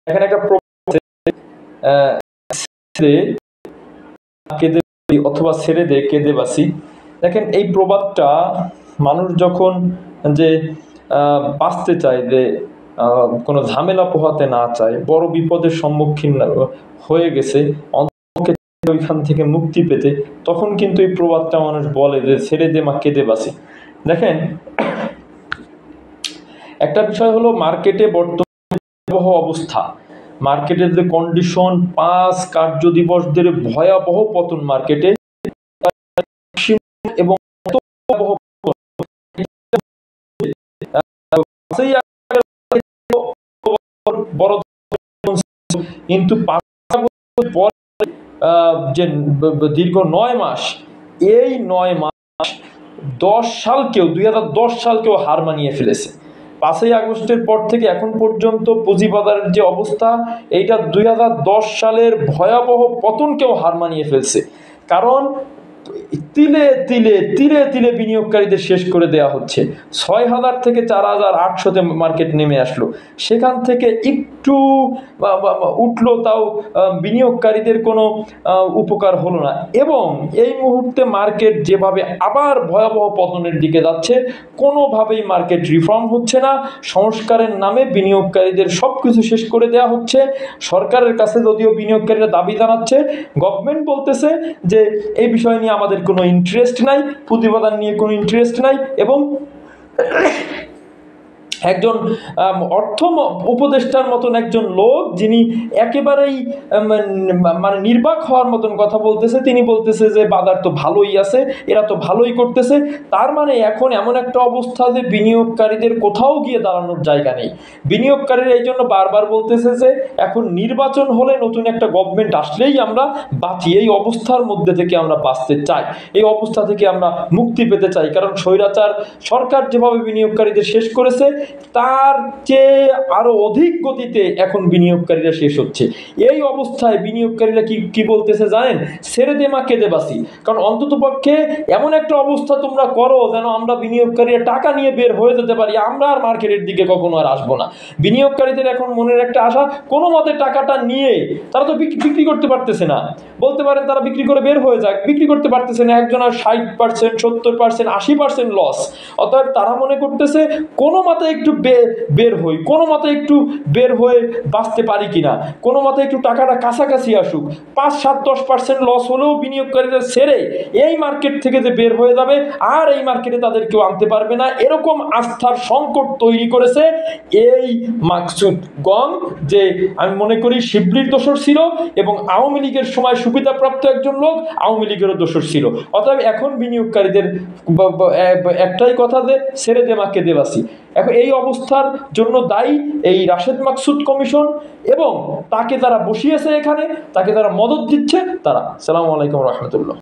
এখানে একটা কেঁদে অথবা ছেড়ে দে কেঁদে বাসি। দেখেন এই প্রবাদটা মানুষ যখন যে বাঁচতে চায়, যে কোনো ঝামেলা পোহাতে না চায়, বড় বিপদের সম্মুখীন হয়ে গেছে, ওইখান থেকে মুক্তি পেতে, তখন কিন্তু এই প্রবাদটা মানুষ বলে যে ছেড়ে দে মা কেঁদে বাসি। দেখেন একটা বিষয় হলো মার্কেটে বর্তমান অবস্থা, মার্কেটের যে কন্ডিশন, 5 কার্য দিবস ধরে ভয়াবহ পতন মার্কেটে, এবং কিন্তু যে দীর্ঘ 9 মাস, এই 9 মাস 2010 সালকেও হার মানিয়ে ফেলেছে। 5ই আগস্টের পর থেকে এখন পর্যন্ত পুঁজিবাজারের যে অবস্থা, এইটা 2010 সালের ভয়াবহ পতনকেও হার মানিয়ে ফেলছে। কারণ তিলে তিলে তিলে তিলে বিনিয়োগকারীদের শেষ করে দেওয়া হচ্ছে। 6,000 থেকে 4,800-তে মার্কেট নেমে আসলো, সেখান থেকে একটু উঠলো, তাও বিনিয়োগকারীদের কোনো উপকার হলো না। এবং এই মুহূর্তে মার্কেট যেভাবে আবার ভয়াবহ পতনের দিকে যাচ্ছে, কোনোভাবেই মার্কেট রিফর্ম হচ্ছে না। সংস্কারের নামে বিনিয়োগকারীদের সব কিছু শেষ করে দেওয়া হচ্ছে। সরকারের কাছে যদিও বিনিয়োগকারীরা দাবি জানাচ্ছে, গভর্নমেন্ট বলতেছে যে এই বিষয় নিয়ে আমাদের কোনো ইন্টারেস্ট নাই, পুঁজিবাজার নিয়ে কোনো ইন্টারেস্ট নাই। এবং একজন অর্থ উপদেষ্টার মতন একজন লোক, যিনি একেবারেই মানে নির্বাক হওয়ার মতন কথা বলতেছে, তিনি বলতেছে যে বাজার তো ভালোই আছে, এরা তো ভালোই করতেছে। তার মানে এখন এমন একটা অবস্থা যে বিনিয়োগকারীদের কোথাও গিয়ে দাঁড়ানোর জায়গা নেই। বিনিয়োগকারীরা এই জন্য বারবার বলতেছে যে এখন নির্বাচন হলে, নতুন একটা গভর্নমেন্ট আসলেই আমরা বাঁচি। এই অবস্থার মধ্যে থেকে আমরা বাঁচতে চাই, এই অবস্থা থেকে আমরা মুক্তি পেতে চাই। কারণ স্বৈরাচার সরকার যেভাবে বিনিয়োগকারীদের শেষ করেছে, তার চেয়ে আরো অধিক গতিতে এখন বিনিয়োগকারীরা শেষ হচ্ছে। এই অবস্থায় বিনিয়োগকারীরা কি বলতেছে জানেন? ছেড়ে দে মা কেঁদে বাসি। কারণ অন্ততপক্ষে এমন একটা অবস্থা তোমরা করো যেন আমরা বিনিয়োগকারীরা টাকা নিয়ে বের হয়ে যেতে পারি, আমরা আর মার্কেটের দিকে কখনো আর আসবো না। বিনিয়োগকারীদের এখন মনের একটা আশা, কোনো মতে টাকাটা নিয়ে, তারা তো বিক্রি করতে পারতেছে না, বলতে পারেন তারা বিক্রি করে বের হয়ে যাক, বিক্রি করতে পারতেছে না। একজন আর 60%, 70%, 80% লস। অতএব তারা মনে করতেছে কোনো মতে একটু বের হই, কোনো মতে একটু বের হয়ে বাঁচতে পারি কিনা, কোনো মতে একটু টাকাটা কাছাকাছি আসুক। 5, 7, 10% লস হলেও বিনিয়োগকারীরা ছেড়ে এই মার্কেট থেকে যে বের হয়ে যাবে, আর এই মার্কেটে তাদের কেউ আনতে পারবে না, এরকম আস্থার সংকট তৈরি করেছে এই মাকসুদ গং, যে আমি মনে করি শিবলির দোষর ছিল, এবং আওয়ামী লীগের সময় সুবিধাপ্রাপ্ত একজন লোক আওয়ামী লীগেরও দোষর ছিল। অতএব এখন বিনিয়োগকারীদের একটাই কথা, যে ছেড়ে দে মা কেঁদে বাসি। এখন এই অবস্থার জন্য দায়ী এই রাশেদ মাকসুদ কমিশন, এবং তাকে যারা বসিয়েছে এখানে, তাকে যারা মদত দিচ্ছে তারা। আসসালামু আলাইকুম রহমতুল্লাহ।